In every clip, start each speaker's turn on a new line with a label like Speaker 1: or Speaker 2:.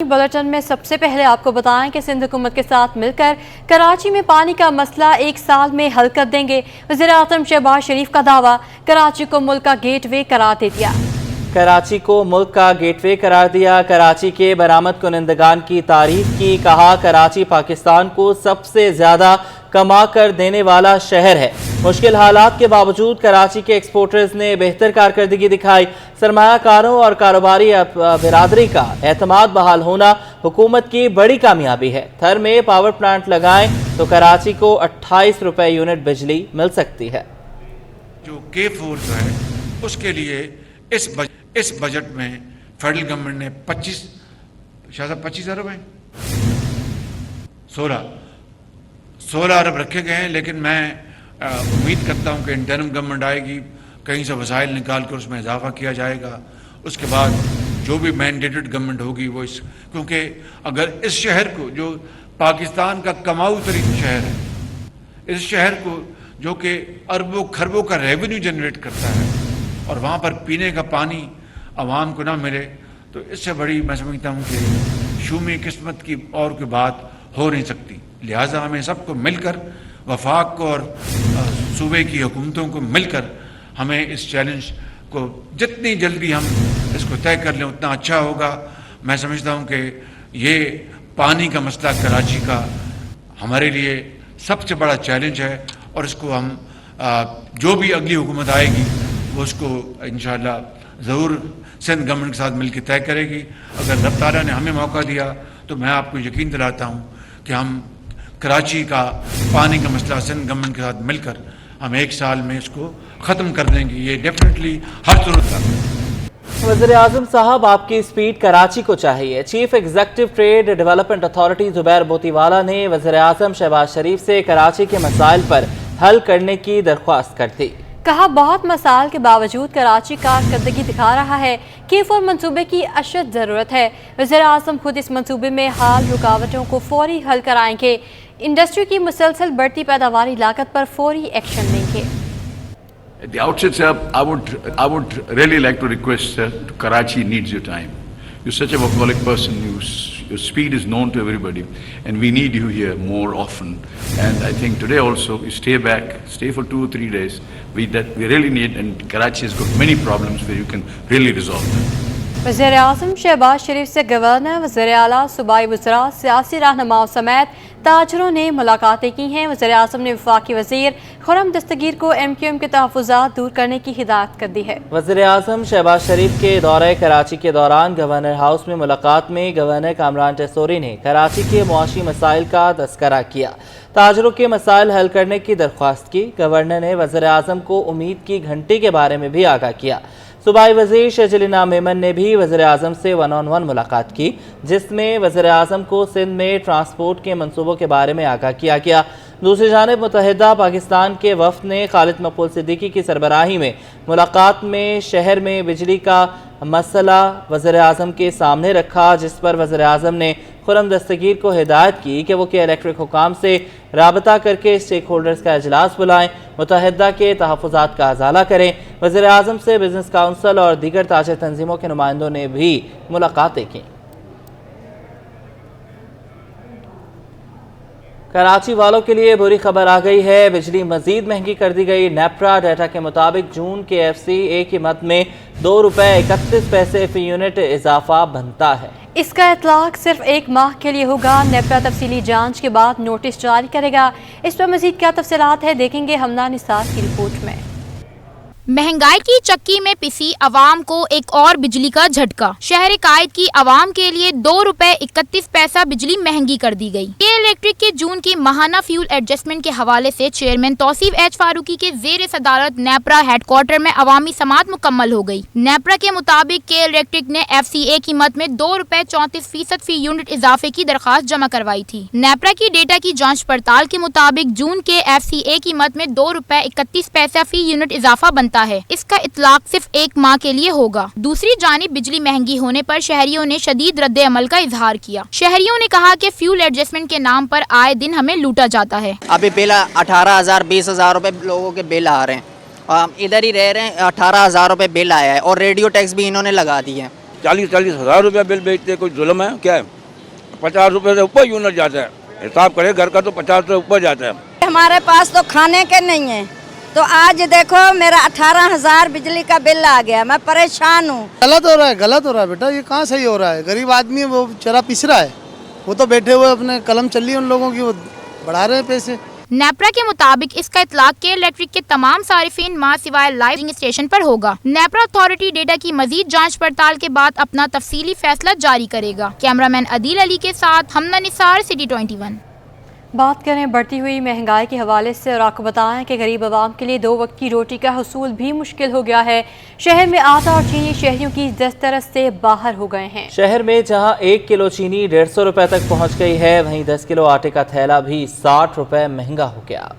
Speaker 1: Bulletin में सबसे पहले आपको बताएं कि सिंध हुकूमत के साथ मिलकर कराची में पानी का मसला 1 साल में हल कर देंगे। वज़ीर-ए-आज़म शहबाज शरीफ का दावा, कराची को मुल्क का गेटवे करार दे दिया।
Speaker 2: कराची को मुल्क का गेटवे करार दिया। कराची के बरामद कुनंदगान की तारीफ की। कहा, कराची पाकिस्तान को सबसे ज्यादा कमा कर देने वाला शहर है। मुश्किल हालात के बावजूद कराची के एक्सपोर्टर्स ने बेहतर कारकर्दगी दिखाई। सरमायाकारों और कारोबारी बिरादरी का एतमाद बहाल होना हुकूमत की बड़ी कामयाबी है। थर में पावर प्लांट लगाएं तो कराची को 28 रुपए यूनिट बिजली मिल सकती है।
Speaker 3: जो K4 जो है उसके लिए इस बजट में फेडरल गवर्नमेंट ने 25 अरब है 16 अरब रखे गए हैं। लेकिन मैं उम्मीद करता हूं कि इंटरिम गवर्नमेंट आएगी, कहीं से वसाइल निकाल कर उसमें इजाफा किया जाएगा। उसके बाद जो भी मैंडेटेड गवर्नमेंट होगी वो क्योंकि अगर इस शहर को, जो पाकिस्तान का कमाऊ तरीन शहर है, इस शहर को जो कि अरबों खरबों का रेवेन्यू जनरेट करता है और वहाँ पर पीने का पानी आवाम को ना मिले, तो इससे बड़ी मैं समझता हूँ कि शूमी किस्मत की और कोई बात हो नहीं सकती। लिहाजा हमें सबको मिलकर, वफाक को और सूबे की हुकूमतों को मिलकर हमें इस चैलेंज को जितनी जल्दी हम इसको तय कर लें उतना अच्छा होगा। मैं समझता हूँ कि ये पानी का मसला कराची का हमारे लिए सबसे बड़ा चैलेंज है और इसको हम जो भी अगली हुकूमत आएगी वो उसको इंशाअल्लाह ज़रूर सिंध गवर्नमेंट के साथ मिलकर तय करेगी। अगर रब ताला ने हमें मौका दिया तो मैं आपको यकीन दिलाता हूँ कि हम कराची का पानी का मसला सिंध गवर्नमेंट के साथ मिलकर हम 1 साल में इसको ख़त्म कर देंगे। ये डेफिनेटली हर सूरत का।
Speaker 2: वज़ीर-ए-आज़म साहब, आपकी स्पीड कराची को चाहिए। Chief executive trade development authority Zubair Botiwala ने वज़ीर-ए-आज़म शहबाज शरीफ से कराची के मसाइल पर हल करने की दरख्वास्त कर दी।
Speaker 1: कहा, बहुत मसाइल के बावजूद कराची कारकर्दगी दिखा रहा है। K4 मंसूबे की अशद ज़रूरत है। वज़ीर-ए-आज़म खुद इस मंसूबे में हाल रुकावटों को फौरी हल कराएंगे। इंडस्ट्री की मुसलसल बढ़ती पैदावारी लागत पर फौरी एक्शन लेंगे।
Speaker 4: At the outset, sir, I would really like to request, sir, Karachi needs your time. You're such a workaholic person. Your speed is known to everybody, and we need you here more often. And I think today also, you stay back, stay for 2 or 3 days. We really need, and Karachi has got many problems where you can really resolve them.
Speaker 1: वज़ीर-ए-आज़म शहबाज शरीफ से governor, वज़ीर-ए-आला, सूबाई वज़रा, सियासी रहनुमाओं समेत ताजरों ने मुलाकातें की हैं। वज़ीर-ए-आज़म ने वफाकी वज़ीर खुर्रम दस्तगीर को MQM के तहफ़्फ़ुज़ात दूर करने की हिदायत कर दी है।
Speaker 2: वज़ीर-ए-आज़म शहबाज शरीफ के दौरे कराची के दौरान गवर्नर हाउस में मुलाकात में गवर्नर कामरान टेसोरी ने कराची के मुआशी मसाइल का तज़किरा किया। ताजरों के मसाइल हल करने की दरख्वास्त की। गवर्नर ने वज़ीर-ए-आज़म को उम्मीद की घंटी के बारे में भी आगाह किया। सूबाई वज़ीर शजलिना मेमन ने भी वज़ीर-ए-आज़म से 1-on-1 मुलाकात की, जिसमें वज़ीर-ए-आज़म को सिंध में ट्रांसपोर्ट के मंसूबों के बारे में आगाह किया गया। दूसरी जानिब मुत्तहिदा पाकिस्तान के वफ़द ने खालिद मकबूल सिद्दीकी की सरबराही में मुलाकात में शहर में बिजली का मसला वज़ीर-ए-आज़म के सामने रखा, जिस पर वज़ीर-ए-आज़म ने खुर्रम दस्तगीर को हिदायत की कि वो के इलेक्ट्रिक हुकाम से राबता करके स्टेक होल्डर्स का इजलास बुलाएं, मुत्तहिदा के तहफ़्फ़ुज़ात का अज़ाला करें। वज़ीर-ए-आज़म से बिजनेस काउंसिल और दीगर ताजर तंजीमों के नुमाइंदों ने भी मुलाकातें की। कराची वालों के लिए बुरी खबर आ गई है। बिजली मजीद महंगी कर दी गई। नेप्रा डाटा के मुताबिक जून के KFC की मद में 2 रुपए 31 पैसे फी यूनिट इजाफा बनता है।
Speaker 1: इसका इतलाक सिर्फ 1 माह के लिए होगा। नेप्रा तफसीली जांच के बाद नोटिस जारी करेगा। इस पर मजीद क्या तफसीलात है, देखेंगे हमना निसार की रिपोर्ट में।
Speaker 5: महंगाई की चक्की में पिसी अवाम को एक और बिजली का झटका। शहर कायद की अवाम के लिए 2 रुपए 31 पैसा बिजली महंगी कर दी गई। के इलेक्ट्रिक के जून की माहाना फ्यूल एडजस्टमेंट के हवाले से चेयरमैन तौसीफ एच फारूकी के जेर सदारत नेप्रा हेडक्वार्टर में अवामी समात मुकम्मल हो गई। नेप्रा के मुताबिक के इलेक्ट्रिक ने FCA कीमत में 2 रुपए 34% फी यूनिट इजाफे की दरखास्त जमा करवाई थी। नेप्रा की डेटा की जाँच पड़ताल के मुताबिक जून के FCA कीमत में 2 रुपए 31 पैसा फी यूनिट इजाफा बनता है। इसका इतलाक सिर्फ 1 माह के लिए होगा। दूसरी जानिब बिजली महंगी होने पर शहरियों ने शदीद रद्द अमल का इजहार किया। शहरियों ने कहा कि फ्यूल एडजस्टमेंट के नाम पर आए दिन हमें लूटा जाता है।
Speaker 6: अभी बिल 18,000 20,000 रुपए लोगों के बिल आ रहे हैं। इधर ही रह रहे हैं, 18,000 रुपए बिल आया है और रेडियो टैक्स भी इन्होंने लगा दिया है।
Speaker 7: 40,000 रुपया बिल बेचते, कोई जुल्म है क्या है? 50 रुपये से ऊपर यूनिट जाता है, हिसाब करे घर का तो 50 से ऊपर जाता है।
Speaker 8: हमारे पास तो खाने के नहीं है, तो आज देखो मेरा 18,000 बिजली का बिल आ गया, मैं परेशान हूँ।
Speaker 9: गलत हो रहा है बेटा, ये कहाँ सही हो रहा है? गरीब आदमी है, वो बेचारा पिस रहा है, वो तो बैठे हुए अपने कलम चल रही है उन लोगों की, वो बढ़ा रहे हैं पैसे।
Speaker 5: नेपरा के मुताबिक इसका इतलाक के इलेक्ट्रिक के तमाम सारिफिन मां सिवाय लाइव स्टेशन पर होगा। नेपरा अथॉरिटी डेटा की मजीद जांच पड़ताल के बाद अपना तफसीली फैसला जारी करेगा। कैमरामैन अदील अली के साथ हमना निसार, सिटी 21।
Speaker 1: बात करें बढ़ती हुई महंगाई के हवाले से और आपको बताएं कि गरीब आवाम के लिए 2 वक्त की रोटी का हुसूल भी मुश्किल हो गया है। शहर में आटा और चीनी शहरियों की दस्तरस से बाहर हो गए हैं।
Speaker 2: शहर में जहां 1 किलो चीनी 150 रुपए तक पहुंच गई है, वहीं 10 किलो आटे का थैला भी 60 रुपए महंगा हो गया।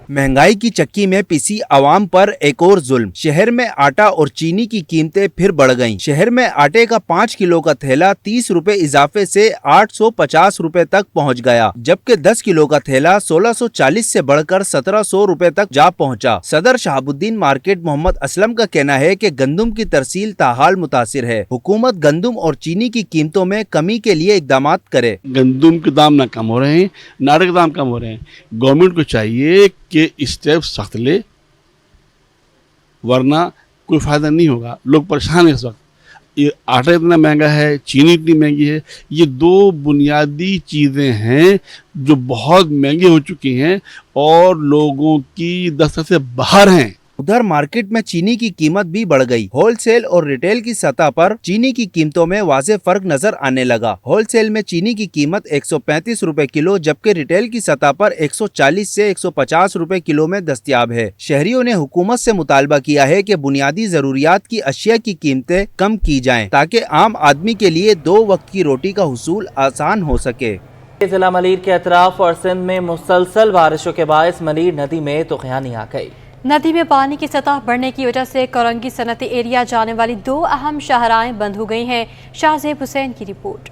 Speaker 10: महंगाई की चक्की में पिसी आवाम पर एक और जुल्म। शहर में आटा और चीनी की कीमतें फिर बढ़ गईं। शहर में आटे का 5 किलो का थैला 30 रुपए इजाफे से 850 रुपए तक पहुंच गया, जबकि 10 किलो का थैला 1640 से बढ़कर 1700 रुपए तक जा पहुंचा। सदर शहाबुद्दीन मार्केट मोहम्मद असलम का कहना है कि गंदुम की तरसील ताहाल मुतासिर है। हुकूमत गंदुम और चीनी की कीमतों में कमी के लिए इकदाम करे।
Speaker 11: गंदुम के दाम ना कम हो रहे हैं, नारे के दाम कम हो रहे हैं। गवर्नमेंट को चाहिए कि स्टेप सख्त ले, वरना कोई फायदा नहीं होगा। लोग परेशान हैं इस वक्त, ये आटा इतना महंगा है, चीनी इतनी महंगी है। ये 2 बुनियादी चीज़ें हैं जो बहुत महंगी हो चुकी हैं और लोगों की दस्तरस से बाहर हैं।
Speaker 10: उधर मार्केट में चीनी की कीमत भी बढ़ गई। होलसेल और रिटेल की सतह पर चीनी की कीमतों में वाज़ेह फर्क नजर आने लगा। होलसेल में चीनी की कीमत 135 रुपए किलो, जबकि रिटेल की सतह पर 140 से 150 रुपए किलो में दस्तयाब है। शहरियों ने हुकूमत से मुतालबा किया है कि बुनियादी जरूरियात की अशिया की कीमतें कम की जाएं, ताकि आम आदमी के लिए 2 वक्त की रोटी का हुसूल आसान हो सके।
Speaker 2: जिला मलीर के अतराफ और सिंध में मुसलसल बारिशों के बायस मलीर नदी में तुगयानी आ गई।
Speaker 1: नदी में पानी की सतह बढ़ने की वजह से कोरंगी सनती एरिया जाने वाली 2 अहम शाहराहें बंद हो गई हैं। शाहजेब हुसैन की रिपोर्ट।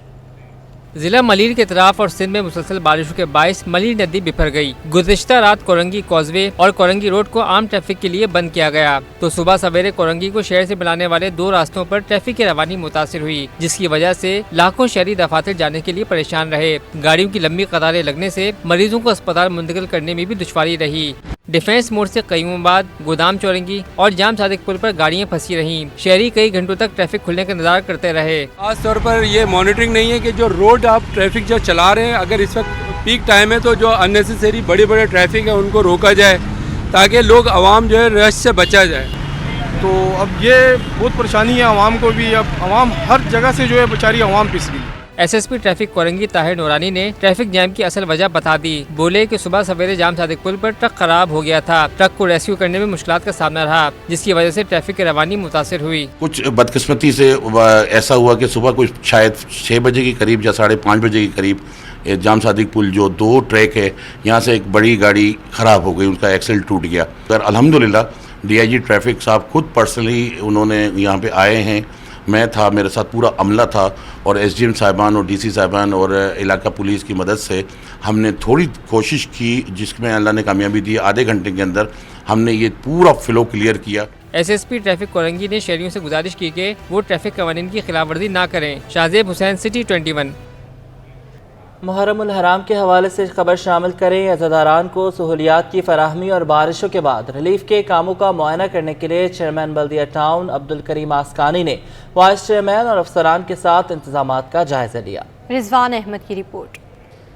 Speaker 12: जिला मलीर के अतराफ और सिंध में मुसलसल बारिशों के बायस मलीर नदी बिफर गई। गुज़िश्ता रात कोरंगी कॉजवे और कोरंगी रोड को आम ट्रैफिक के लिए बंद किया गया, तो सुबह सवेरे कोरंगी को शहर से मिलाने वाले 2 रास्तों पर ट्रैफिक की रवानी मुतासिर हुई, जिसकी वजह से लाखों शहरी दफातर जाने के लिए परेशान रहे। गाड़ियों की लंबी कतारें लगने से मरीजों को अस्पताल मुंतकिल करने में भी दुश्वारी रही। डिफेंस मोड़ से कयूमाबाद, गोदाम चौरंगी और जाम सादिक पुल पर गाड़ियां फंसी रहीं। शहरी कई घंटों तक ट्रैफिक खुलने का इंतजार करते रहे।
Speaker 13: खास तौर पर ये मॉनिटरिंग नहीं है कि जो रोड आप ट्रैफिक जो चला रहे हैं, अगर इस वक्त पीक टाइम है तो जो अननेसेसरी बड़े बड़े ट्रैफिक है उनको रोका जाए, ताकि लोग आवाम जो है रश से बचा जाए।
Speaker 14: तो अब ये बहुत परेशानी है आवाम को भी। अब आवाम हर जगह से जो है बेचारी आवाम पिस गई।
Speaker 12: एसएसपी ट्रैफिक कोरंगी ताहिर नूरानी ने ट्रैफिक जैम की असल वजह बता दी। बोले कि सुबह सवेरे जाम सादिक पुल पर ट्रक खराब हो गया था। ट्रक को रेस्क्यू करने में मुश्किलात का सामना रहा, जिसकी वजह से ट्रैफिक की रवानी मुतासिर हुई।
Speaker 4: कुछ बदकिस्मती से ऐसा हुआ कि सुबह कुछ शायद 6 बजे के करीब या 5:30 बजे के करीब जाम सादिक पुल जो 2 ट्रैक है, यहाँ से एक बड़ी गाड़ी ख़राब हो गई, उनका एक्सेल टूट गया। पर अल्हम्दुलिल्लाह डीआईजी ट्रैफिक साहब खुद पर्सनली उन्होंने यहाँ पे आए हैं। मैं था, मेरे साथ पूरा अमला था, और एसडीएम साहिबान और डीसी साहिबान और इलाका पुलिस की मदद से हमने थोड़ी कोशिश की, जिसमें अल्लाह ने कामयाबी दी। आधे घंटे के अंदर हमने ये पूरा फ्लो क्लियर किया।
Speaker 12: एसएसपी ट्रैफिक कोरंगी ने शहरियों से गुजारिश की कि वो ट्रैफिक कवानीन की खिलाफ वर्जी ना करें। शाहजेब हुसैन, सिटी 21।
Speaker 2: मुहर्रमुल हराम के हवाले से खबर शामिल करें। अज़ादारान को सहूलियात की फराहमी और बारिशों के बाद रिलीफ के कामों का मुआयना करने के लिए चेयरमैन बल्दिया टाउन अब्दुल करीम आस्कानी ने वाइस चेयरमैन और अफसरान के साथ इंतजामात का जायजा लिया।
Speaker 1: रिजवान अहमद की रिपोर्ट।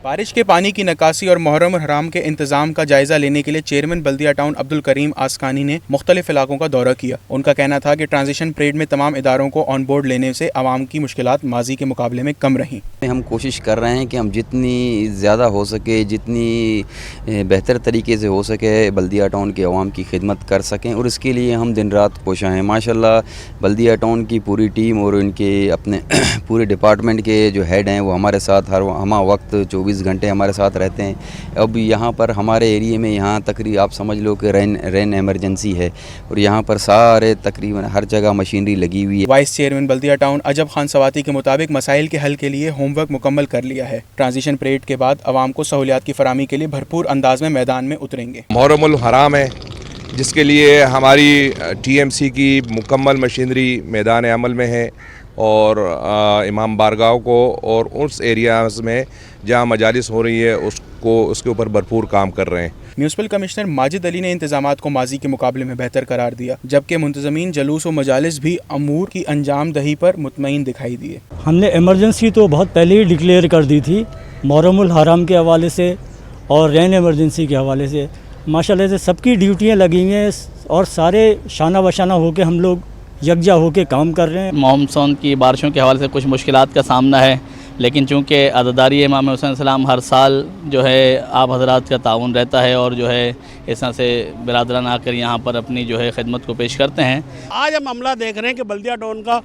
Speaker 15: बारिश के पानी की निकासी और मुहर्रम हराम के इंतजाम का जायजा लेने के लिए चेयरमैन बल्दिया टाउन अब्दुल करीम आस्कानी ने मुख्तलिफ इलाकों का दौरा किया। उनका कहना था कि ट्रांजिशन परेड में तमाम इदारों को ऑन बोर्ड लेने से आवाम की मुश्किलात माजी के मुकाबले में कम रहीं।
Speaker 16: हम कोशिश कर रहे हैं कि हम जितनी ज़्यादा हो सके, जितनी बेहतर तरीके से हो सके बल्दिया टाउन के अवाम की खिदमत कर सकें, और इसके लिए हम दिन रात कोशिश हैं। माशाल्लाह बल्दिया टाउन की पूरी टीम और उनके अपने पूरे डिपार्टमेंट के जो हेड हैं वो हमारे साथ हर हमा वक्त 24 घंटे हमारे साथ रहते हैं। अब यहाँ पर हमारे एरिए में यहाँ तकरीबन आप समझ लो कि रेन इमरजेंसी है, और यहाँ पर सारे तकरीबन हर जगह मशीनरी लगी हुई है।
Speaker 15: वाइस चेयरमैन बल्दिया टाउन अजब खान सवाती के मुताबिक मसाइल के हल के लिए होमवर्क मुकम्मल कर लिया है। ट्रांजिशन परेड के बाद आवाम को सहूलियात की फराहमी के लिए भरपूर अंदाज में मैदान में उतरेंगे।
Speaker 17: मुहर्रमुल हराम है, جس کے لیے ہماری ٹی ایم سی کی مکمل مشینری میدان عمل میں ہے اور امام بارگاہ کو اور اس ایریاز میں جہاں مجالس ہو رہی ہے اس کے اوپر بھرپور کام کر رہے ہیں۔
Speaker 15: میونسپل کمشنر ماجد علی نے انتظامات کو ماضی کے مقابلے میں بہتر قرار دیا، جبکہ منتظمین جلوس و مجالس بھی امور کی انجام دہی پر مطمئن دکھائی دیے۔
Speaker 18: ہم نے ایمرجنسی تو بہت پہلے ہی ڈکلیئر کر دی تھی، محرم الحرام کے حوالے سے اور رین ایمرجنسی کے حوالے سے۔ ماشاءاللہ سے سب کی ڈیوٹیاں لگی ہوئی ہیں اور سارے شانہ بشانہ ہو کے ہم لوگ یکجا ہو کے کام کر رہے ہیں۔
Speaker 19: مانسون کی بارشوں کے حوالے سے کچھ مشکلات کا سامنا ہے، لیکن چونکہ عزاداری امام حسین السلام ہر سال جو ہے آپ حضرات کا تعاون رہتا ہے اور جو ہے اس طرح سے برادران آ کر یہاں پر اپنی جو ہے خدمت کو پیش کرتے ہیں۔
Speaker 20: آج ہم عملہ دیکھ رہے ہیں کہ بلدیہ ٹاؤن کا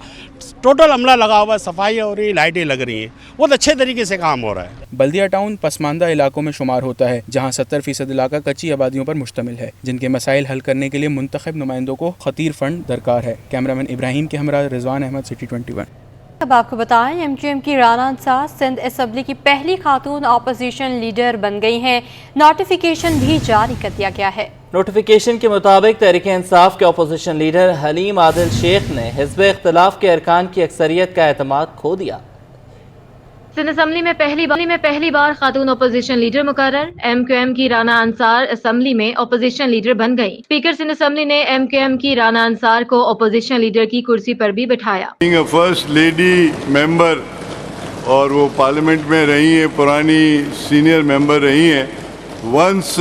Speaker 20: ٹوٹل عملہ لگا ہوا ہے، صفائی ہو رہی ہے، لائٹیں لگ رہی ہیں، بہت اچھے طریقے سے کام ہو رہا ہے۔
Speaker 15: بلدیہ ٹاؤن پسماندہ علاقوں میں شمار ہوتا ہے، جہاں 70% علاقہ کچی آبادیوں پر مشتمل ہے، جن کے مسائل حل کرنے کے لیے منتخب نمائندوں کو خطیر فنڈ درکار ہے۔ کیمرامین ابراہیم کے ہمراہ رضوان احمد، سٹی 21۔
Speaker 1: اب آپ کو بتائیں ایم کیو ایم کی رانا انصار سندھ اسمبلی کی پہلی خاتون اپوزیشن لیڈر بن گئی ہیں، نوٹیفیکیشن بھی جاری کر دیا گیا ہے۔
Speaker 2: نوٹیفیکیشن کے مطابق تحریک انصاف کے اپوزیشن لیڈر حلیم عادل شیخ نے حزب اختلاف کے ارکان کی اکثریت کا اعتماد کھو دیا۔
Speaker 21: سندھ اسمبلی میں پہلی بار خاتون اپوزیشن لیڈر مقرر، ایم کیو ایم کی رانا انصار اسمبلی میں اپوزیشن لیڈر بن گئی۔ اسپیکر سندھ اسمبلی نے ایم کیو ایم کی رانا انصار کو اپوزیشن لیڈر کی کرسی پر بھی بٹھایا۔
Speaker 22: فرسٹ لیڈی ممبر اور وہ پارلیمنٹ میں رہی ہیں، پرانی سینئر ممبر رہی ہیں۔ Once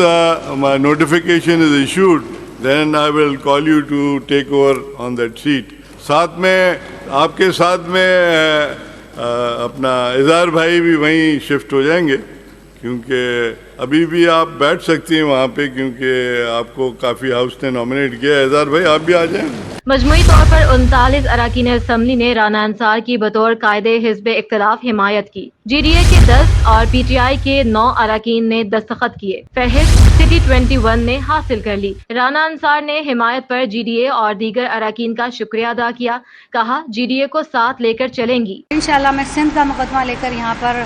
Speaker 22: my notification is issued, then I will call you to take over on that seat. ساتھ میں آپ کے ساتھ میں اپنا اظہار بھائی بھی وہیں شفٹ ہو جائیں گے، کیونکہ ابھی بھی آپ بیٹھ سکتی ہیں وہاں پہ، کیونکہ آپ کو کافی ہاؤس نے نامنیٹ کیا ہے۔ اظہار بھائی آپ بھی آ جائیں۔
Speaker 21: مجموعی طور پر 39 اراکین اسمبلی نے رانا انصار کی بطور قائد حزب اختلاف حمایت کی۔ جی ڈی اے کے 10 اور پی ٹی آئی کے 9 اراکین نے دستخط کیے۔ فہرست سٹی 21 نے حاصل کر لی۔ رانا انصار نے حمایت پر جی ڈی اے اور دیگر اراکین کا شکریہ ادا کیا، کہا جی ڈی اے کو ساتھ لے کر چلیں گی۔
Speaker 23: انشاءاللہ میں سندھ کا مقدمہ لے کر یہاں پر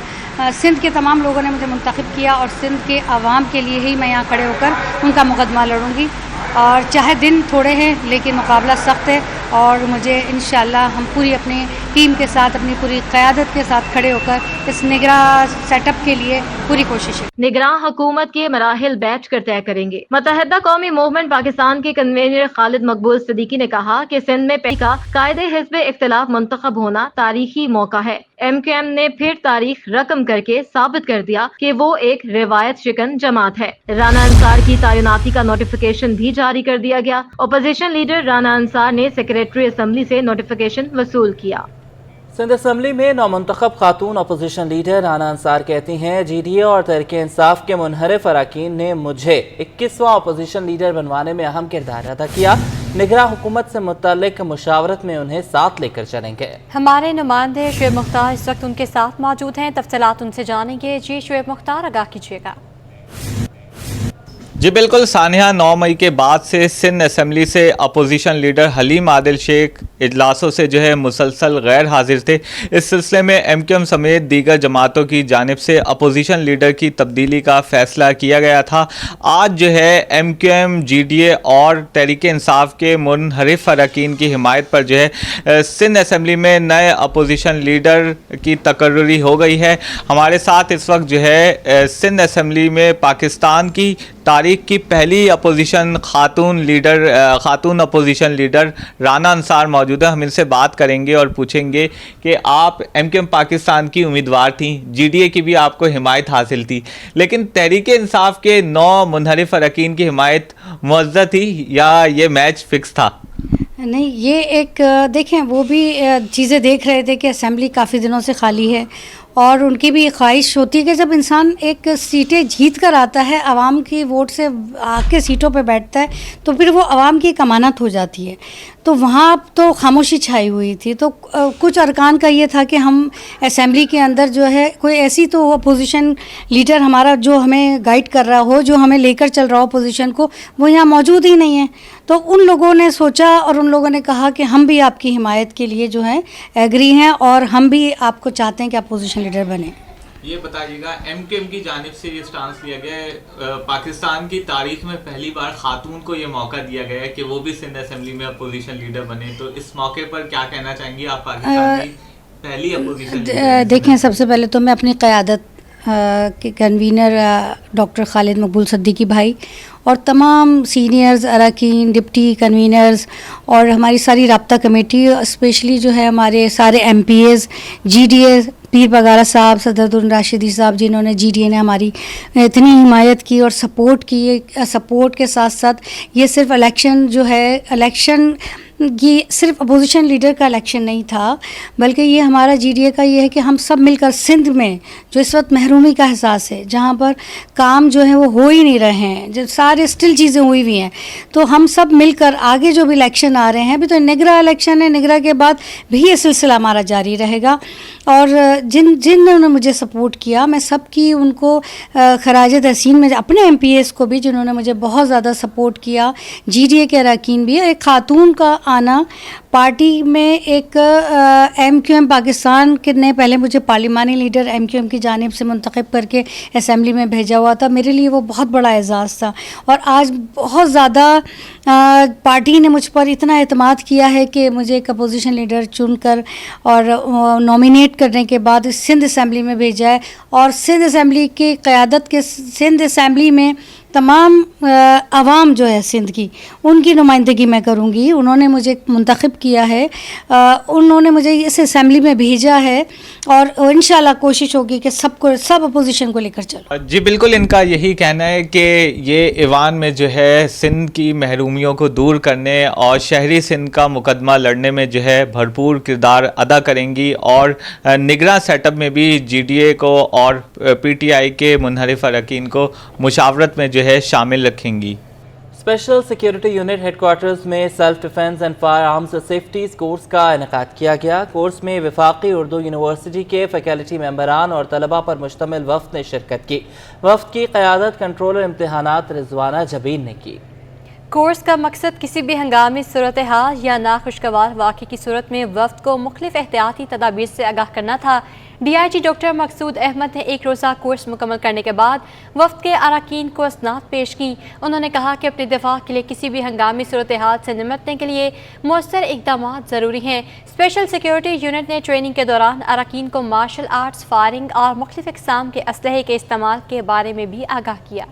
Speaker 23: سندھ کے تمام لوگوں نے مجھے منتخب کیا اور سندھ کے عوام کے لیے ہی میں یہاں کھڑے ہو کر ان کا مقدمہ لڑوں گی، اور چاہے دن تھوڑے ہیں لیکن مقابلہ سخت ہے، اور مجھے انشاءاللہ ہم پوری اپنی ٹیم کے ساتھ، اپنی پوری قیادت کے ساتھ کھڑے ہو کر اس نگراں سیٹ اپ کے لیے پوری کوشش ہے۔
Speaker 21: نگراں حکومت کے مراحل بیٹھ کر طے کریں گے۔ متحدہ قومی موومنٹ پاکستان کے کنوینر خالد مقبول صدیقی نے کہا کہ سندھ میں پہلی کا قائد حزب اختلاف منتخب ہونا تاریخی موقع ہے۔ ایم کیو ایم نے پھر تاریخ رقم کر کے ثابت کر دیا کہ وہ ایک روایت شکن جماعت ہے۔ رانا انصار کی تعیناتی کا نوٹیفیکیشن بھی جاری کر دیا گیا۔ اپوزیشن لیڈر رانا انصار نے سیکریٹری اسمبلی سے نوٹیفیکیشن وصول کیا۔
Speaker 2: سندھ اسمبلی میں نومنتخب خاتون اپوزیشن لیڈر رانا انصار کہتی ہیں جی ڈی اے اور تحریک انصاف کے منحرف اراکین نے مجھے 21واں اپوزیشن لیڈر بنوانے میں اہم کردار ادا کیا۔ نگراں حکومت سے متعلق مشاورت میں انہیں ساتھ لے کر چلیں گے۔
Speaker 1: ہمارے نمائندے شعیب مختار اس وقت ان کے ساتھ موجود ہیں، تفصیلات ان سے جانیں گے۔ جی شعیب مختار، آگاہ کیجیے گا۔
Speaker 24: جی بالکل سانحہ، 9 مئی کے بعد سے سندھ اسمبلی سے اپوزیشن لیڈر حلیم عادل شیخ اجلاسوں سے جو ہے مسلسل غیر حاضر تھے۔ اس سلسلے میں ایم کیو ایم سمیت دیگر جماعتوں کی جانب سے اپوزیشن لیڈر کی تبدیلی کا فیصلہ کیا گیا تھا۔ آج جو ہے M Q M, G D A اور تحریک انصاف کے منحرف اراکین کی حمایت پر جو ہے سندھ اسمبلی میں نئے اپوزیشن لیڈر کی تقرری ہو گئی ہے۔ ہمارے ساتھ اس وقت جو ہے سندھ اسمبلی میں پاکستان کی تاریخ کی پہلی خاتون اپوزیشن لیڈر رانا انصار موجود ہے۔ ہم ان سے بات کریں گے اور پوچھیں گے کہ آپ ایم کیو ایم پاکستان کی امیدوار تھیں، جی ڈی اے کی بھی آپ کو حمایت حاصل تھی، لیکن تحریک انصاف کے 9 منحرف اراکین کی حمایت موزہ تھی یا یہ میچ فکس تھا؟
Speaker 23: نہیں، یہ ایک دیکھیں وہ بھی چیزیں دیکھ رہے تھے کہ اسمبلی کافی دنوں سے خالی ہے، اور ان کی بھی خواہش ہوتی ہے کہ جب انسان ایک سیٹیں جیت کر آتا ہے، عوام کی ووٹ سے آ کے سیٹوں پہ بیٹھتا ہے، تو پھر وہ عوام کی ایک امانت ہو جاتی ہے۔ تو وہاں تو خاموشی چھائی ہوئی تھی، تو کچھ ارکان کا یہ تھا کہ ہم اسمبلی کے اندر جو ہے کوئی ایسی تو اپوزیشن لیڈر ہمارا جو ہمیں گائیڈ کر رہا ہو، جو ہمیں لے کر چل رہا ہو اپوزیشن کو، وہ یہاں موجود ہی نہیں ہے۔ تو ان لوگوں نے سوچا اور ان لوگوں نے کہا کہ ہم بھی آپ کی حمایت کے لیے جو ہے ایگری ہیں، اور ہم بھی آپ کو چاہتے ہیں کہ اپوزیشن لیڈر بنے۔
Speaker 24: ये बताइएगा, MQM की जानिब से ये स्टांस लिया गया है, पाकिस्तान की तारीख में पहली बार खातून को ये मौका दिया गया है कि वो भी सिंध असेंबली में अपोजिशन लीडर बने, तो इस मौके पर क्या कहना चाहेंगी आप? पाकिस्तान की पहली अपोजिशन
Speaker 23: देखें, सबसे पहले तो मैं अपनी क़यादत के कन्वीनर डॉक्टर खालिद मकबूल सिद्दीकी भाई और तमाम सीनियर्स, अरकान, डिप्टी कन्वीनर्स और हमारी सारी राब्ता कमेटी, स्पेशली जो है हमारे सारे MPAs, GDA, पीर बगारा साहब, सदरुद्दीन राशिदी साहब, जिन्होंने GDA ने हमारी इतनी हिमायत की और सपोर्ट की। सपोर्ट के साथ साथ ये सिर्फ इलेक्शन जो है, इलेक्शन ये सिर्फ अपोजिशन लीडर का इलेक्शन नहीं था, बल्कि ये हमारा GDA का ये है कि हम सब मिलकर सिंध में जो इस वक्त महरूमी का एहसास है, जहाँ पर काम जो है वो हो ही नहीं रहे हैं, जब सारे स्टिल चीज़ें हुई हुई हैं, तो हम सब मिलकर आगे जो भी इलेक्शन आ रहे हैं, अभी तो निगरा इलेक्शन है, निगरा के बाद भी ये सिलसिला हमारा जारी रहेगा। और जिन्होंने मुझे सपोर्ट किया, मैं सबकी उनको खराज तहसीन में, अपने MPAs को भी जिन्होंने मुझे बहुत ज़्यादा सपोर्ट किया, GDA के अरकान भी, एक खातून का आना पार्टी में, एक MQM पाकिस्तान के ने पहले मुझे पार्लिमानी लीडर MQM की जानिब से मुंतखब करके असेंबली में भेजा हुआ था, मेरे लिए वो बहुत बड़ा एजाज़ था। और आज बहुत ज़्यादा पार्टी ने मुझ पर इतना एतमाद किया है कि मुझे एक अपोजिशन लीडर चुनकर और नॉमिनेट करने के बाद सिंध असेंबली में भेजा है। और सिंध असेंबली की क़यादत के, सिंध असेंबली में तमाम आवाम जो है सिंध की, उनकी नुमाइंदगी मैं करूँगी। उन्होंने मुझे मुंतखब किया है, उन्होंने मुझे इस असेंबली में भेजा है और इंशाल्लाह कोशिश होगी कि सब अपोजिशन को लेकर चलो।
Speaker 24: जी बिल्कुल, इनका यही कहना है कि ये ईवान में जो है सिंध की महरूमियों को दूर करने और शहरी सिंध का मुकदमा लड़ने में जो है भरपूर किरदार अदा करेंगी और निगरां सेटअप में भी GDA को और PTI के मुनहरिफ अरकान को मुशावरत में जो है शामिल रखेंगी।
Speaker 2: स्पेशल सिक्योरिटी यूनिट हेडक्वार्टर्स में self defence and fire arms safeties course का इनेकाद किया गया। कोर्स में वफाकी उर्दू यूनिवर्सिटी के फैकल्टी मेंबरान और तलबा पर मुश्तमिल वफ्द ने शिरकत की। वफ्द की क़यादत कंट्रोलर इम्तिहानात रिजवाना जबीन ने की।
Speaker 1: कोर्स का मकसद किसी भी हंगामी सूरत हाल या नाखुशगवार वाक़े की सूरत में वफ्द को मुख्तलिफ एहतियाती तदाबीर से आगाह करना था। DIG डॉक्टर मकसूद अहमद ने एक रोज़ा कोर्स मुकम्मल करने के बाद वफ्द के अरकान को असनाद पेश की। उन्होंने कहा कि अपने दिफा के लिए किसी भी हंगामी सूरत हाल से निपटने के लिए मौसर इक़दाम ज़रूरी हैं। स्पेशल सिक्योरिटी यूनिट ने ट्रेनिंग के दौरान अरकान को मार्शल आर्ट्स, फायरिंग और मुख्तलिफ अक़साम के असलहे के इस्तेमाल के बारे में भी आगाह किया।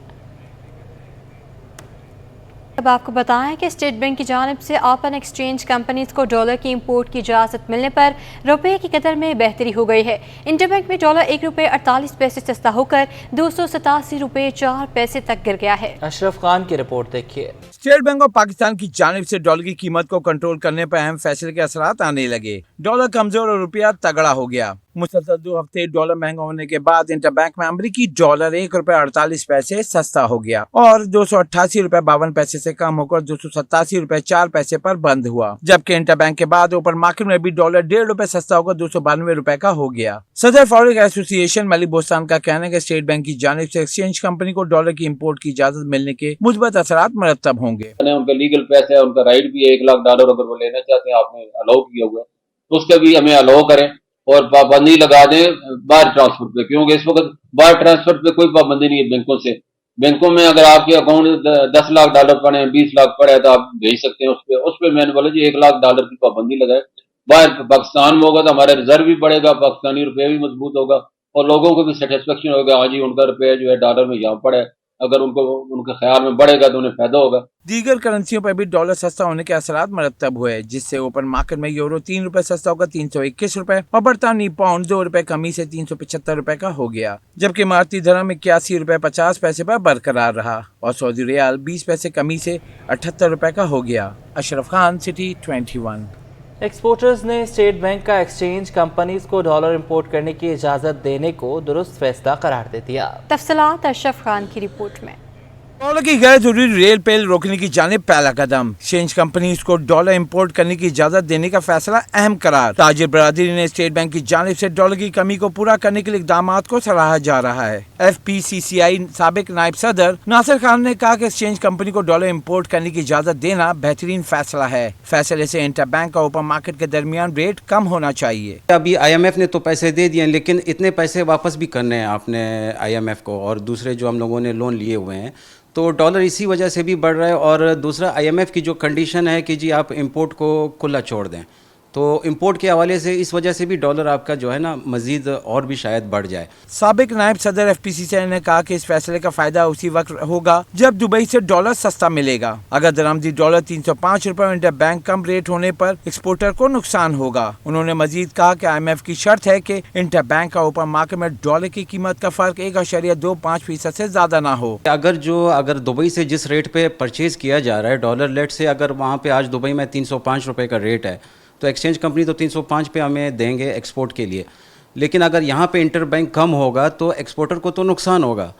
Speaker 1: अब आपको बताएं कि स्टेट बैंक की जानिब से ओपन एक्सचेंज कंपनीज को डॉलर की इंपोर्ट की इजाज़त मिलने पर रुपये की कदर में बेहतरी हो गई है। इंटरबैंक में डॉलर 1 रुपये 48 पैसे सस्ता होकर 287 रुपये 4 पैसे तक गिर गया है।
Speaker 2: अशरफ खान की रिपोर्ट देखिए।
Speaker 10: स्टेट बैंक ऑफ पाकिस्तान की जानिब से डॉलर की कीमत को कंट्रोल करने पर अहम फैसले के असरात आने लगे। डॉलर कमजोर और रुपया तगड़ा हो गया। मुसलसल 2 हफ्ते डॉलर महंगा होने के बाद इंटरबैंक में अमरीकी डॉलर 1 रुपये 48 पैसे सस्ता हो गया और 288 रुपये 52 पैसे से कम होकर 287 रुपये 4 पैसे पर बंद हुआ। जबकि इंटरबैंक के बाद ओपन मार्केट में भी डॉलर 1.5 रुपये सस्ता होकर 292 रुपये का हो गया। सदर फॉरेक्स एसोसिएशन मलिक बोस्तान का कहना है कि स्टेट बैंक की जानिब से एक्सचेंज कंपनी को डॉलर की इम्पोर्ट की इजाजत मिलने के मुस्बत असरात मरतब होंगे।
Speaker 3: उनका लीगल पैसा है, उनका राइट भी है। $1 लाख अगर वो लेना चाहते हैं, आपने अलाउ किया हुआ है, तो उसका भी हमें अलाउ करें और पाबंदी लगा दें बाहर ट्रांसफर पे, क्योंकि इस वक्त बाहर ट्रांसफर पे कोई पाबंदी नहीं है बैंकों से। बैंकों में अगर आपके अकाउंट $10 लाख पड़े हैं, 20 लाख पड़े हैं, तो आप भेज सकते हैं उस पर मैंने बोला जी $1 लाख की पाबंदी लगाए। बाहर पाकिस्तान में होगा तो हमारा रिजर्व भी बढ़ेगा, पाकिस्तानी रुपये भी मजबूत होगा और लोगों को भी सेटिस्फेक्शन होगा, हाँ जी उनका रुपया जो है डॉलर में यहाँ पड़ा है, अगर उनके ख्याल में बढ़ेगा तो उन्हें फायदा होगा।
Speaker 10: दीगर करेंसियों पर भी डॉलर सस्ता होने के असरात मरतब हुए, जिससे ओपन मार्केट में यूरो 3 रुपये सस्ता होकर 321 रुपए और बरतानी पाउंड 2 रुपए कमी से 375 रुपए का हो गया। जबकि इमारती दरहम 81 रुपए 50 पैसे पर बरकरार रहा और सऊदी रियाल 20 पैसे कमी से 78 रुपए का हो गया। अशरफ खान, सिटी 21।
Speaker 2: एक्सपोर्टर्स ने स्टेट बैंक का एक्सचेंज कंपनीज को डॉलर इंपोर्ट करने की इजाज़त देने को दुरुस्त फैसला करार दे दिया।
Speaker 1: तफसीलात अशरफ खान की रिपोर्ट में।
Speaker 6: डॉलर की गैर जरूरी रेल पेल रोकने की जानिब पहला कदम। एक्सचेंज कंपनीज को डॉलर इंपोर्ट करने की इजाजत देने का फैसला अहम करार। ताजिर बरादरी ने स्टेट बैंक की जानिब से डॉलर की कमी को पूरा करने के लिए इक़दामात को सराहा जा रहा है। FPCCI साबिक नायब सदर नासिर खान ने कहा कि एक्सचेंज कंपनी को डॉलर इंपोर्ट करने की इजाजत देना बेहतरीन फैसला है। फैसले से इंटर बैंक और ओपन मार्केट के दरमियान रेट कम होना चाहिए।
Speaker 7: अभी IMF ने तो पैसे दे दिए, लेकिन इतने पैसे वापस भी करने हैं आपने IMF को, और दूसरे जो हम लोगों ने लोन लिए हुए हैं, तो डॉलर इसी वजह से भी बढ़ रहा है। और दूसरा IMF की जो कंडीशन है कि जी आप इंपोर्ट को खुला छोड़ दें, तो इंपोर्ट के हवाले से इस वजह से भी डॉलर आपका जो है ना मज़ीद और भी शायद बढ़ जाए।
Speaker 6: साबिक नायब सदर FPCCI ने कहा कि इस फैसले का फ़ायदा उसी वक्त होगा जब दुबई से डॉलर सस्ता मिलेगा। अगर दरामदी डॉलर 305 रुपये इंटर बैंक कम रेट होने पर एक्सपोर्टर को नुकसान होगा। उन्होंने मजीद कहा कि IMF की शर्त है कि इंटर बैंक और ओपन मार्केट में डॉलर की कीमत का फ़र्क 1.25% से ज़्यादा ना हो।
Speaker 7: अगर दुबई से जिस रेट पे परचेज़ किया जा रहा है डॉलर, लेट से अगर वहाँ पे आज दुबई में 305 रुपये का रेट है, तो एक्सचेंज कंपनी तो 305 पे हमें देंगे एक्सपोर्ट के लिए, लेकिन अगर यहाँ पे इंटर बैंक कम होगा तो एक्सपोर्टर को तो नुकसान होगा।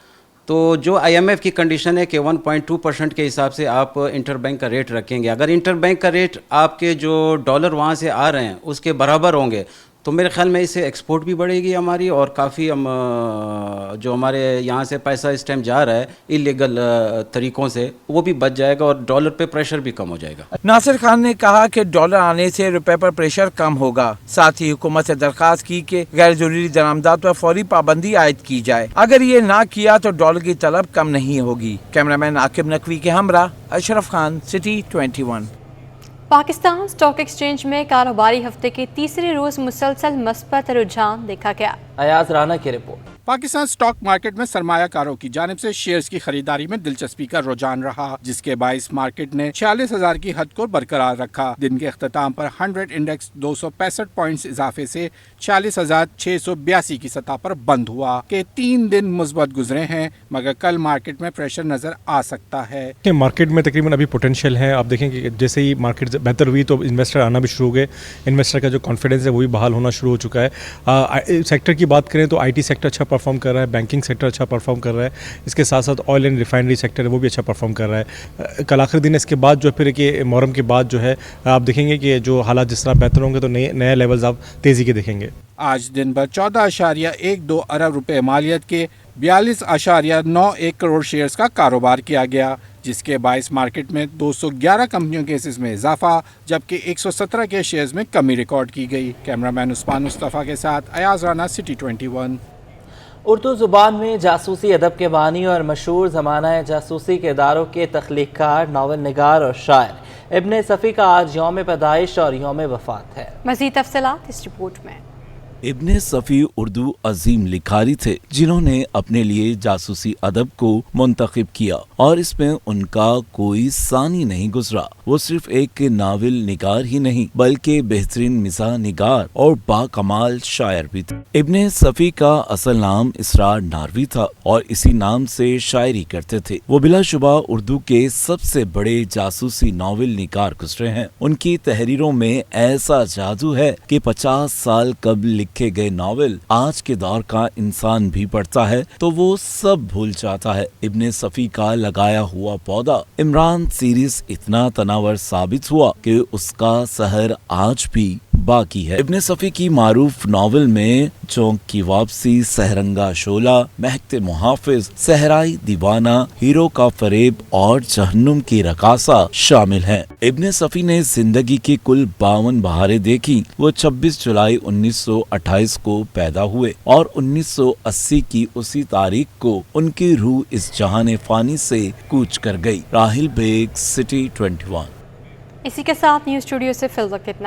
Speaker 7: तो जो IMF की कंडीशन है कि 1.2% के हिसाब से आप इंटर बैंक का रेट रखेंगे, अगर इंटर बैंक का रेट आपके जो डॉलर वहाँ से आ रहे हैं उसके बराबर होंगे, तो मेरे ख्याल में इससे एक्सपोर्ट भी बढ़ेगी हमारी, और काफ़ी हम जो हमारे यहाँ से पैसा इस टाइम जा रहा है इलीगल तरीक़ों से, वो भी बच जाएगा और डॉलर पे प्रेशर भी कम हो जाएगा।
Speaker 6: नासिर खान ने कहा कि डॉलर आने से रुपए पर प्रेशर कम होगा। साथ ही हुकूमत से दरख्वास्त की कि गैर जरूरी दरामदात पर फौरी पाबंदी आयद की जाए। अगर ये ना किया तो डॉलर की तलब कम नहीं होगी। कैमरामैन आकिब नकवी के हमरा Ashraf Khan, city 21।
Speaker 1: Pakistan stock exchange में कारोबारी हफ्ते के तीसरे रोज मुसलसल मस्बत रुझान देखा गया।
Speaker 2: अयाज राना की रिपोर्ट।
Speaker 8: पाकिस्तान स्टॉक मार्केट में सरमायाकारों की जानिब से शेयर्स की खरीदारी में दिलचस्पी का रुझान रहा, जिसके बाइस मार्केट ने 46,000 की हद को बरकरार रखा। दिन के अख्ताम पर 100 इंडेक्स 265 पॉइंट्स इजाफे से 40,682 की सतह पर बंद हुआ। के 3 दिन मुस्बत गुजरे हैं, मगर कल मार्केट में प्रेशर नजर आ सकता है।
Speaker 9: मार्केट में तकरीबन अभी पोटेंशियल है। आप देखें कि जैसे ही मार्केट बेहतर हुई तो इन्वेस्टर आना भी शुरू हो गए। इन्वेस्टर का जो कॉन्फिडेंस है वो भी बहाल होना शुरू हो चुका है। सेक्टर की बात करें तो IT सेक्टर अच्छा परफॉर्म कर रहा है, बैंकिंग सेक्टर अच्छा परफॉर्म कर रहा है, इसके साथ साथ ऑयल एंड रिफाइनरी सेक्टर है वो भी अच्छा परफॉर्म कर रहा है। कल आखिरी दिन इसके बाद जो फिर कि मुहर्रम के बाद जो है आप देखेंगे कि जो हालात जिस तरह बेहतर होंगे तो नए लेवल्स आप तेज़ी के देखेंगे।
Speaker 8: आज दिन भर 14.12 अरब रुपए मालियत के 42.91 करोड़ शेयर्स का कारोबार किया गया, जिसके बाइस मार्केट में 211 कंपनियों के हिस्से में इजाफा, जबकि 117 के शेयर्स में कमी रिकॉर्ड की गई। कैमरामैन उस्मान मुस्तफ़ा के साथ अयाज राना, सिटी 21।
Speaker 2: उर्दू ज़ुबान में जासूसी अदब के बानी और मशहूर ज़माना जासूसी के इदारों के तख्लीक़कार, नावल निगार और शायर इब्न सफ़ी का आज यौम पैदाइश और यौम वफ़ात है।
Speaker 1: मज़ीद तफ़सीलात इस रिपोर्ट में।
Speaker 25: इब्ने सफ़ी उर्दू अजीम लिखारी थे, जिन्होंने अपने लिए जासूसी अदब को मुंतखब किया और इसमें उनका कोई सानी नहीं गुजरा। वो सिर्फ एक नावल निगार ही नहीं बल्कि बेहतरीन मिज़ाह निगार और बाकमाल शायर भी थे। इब्ने सफ़ी का असल नाम इसरार नारवी था और इसी नाम से शायरी करते थे। वो बिलाशुबा उर्दू के सबसे बड़े जासूसी नावल निगार गुजरे हैं। उनकी तहरीरों में ऐसा जादू है कि 50 साल कबल लिखे गए नावल आज के दौर का इंसान भी पढ़ता है तो वो सब भूल जाता है। इब्ने सफ़ी का लगाया हुआ पौधा इमरान सीरीज इतना तनावर साबित हुआ कि उसका सहर आज भी बाकी है। इब्ने सफ़ी की मारूफ नावल में चौक की वापसी, सहरंगा शोला, महकते मुहाफिज, सहराई दीवाना, हीरो का फरेब और जहन्नुम की रकासा शामिल हैं। इब्ने सफ़ी ने जिंदगी की कुल 52 बहारें देखी। वो 26 जुलाई 1928 को पैदा हुए और 1980 की उसी तारीख को उनकी रूह इस जहान फानी से कूच कर गई। राहिल बेग, सिटी 21।
Speaker 1: इसी के साथ न्यूज़ स्टूडियो से फिल वक्त इतना।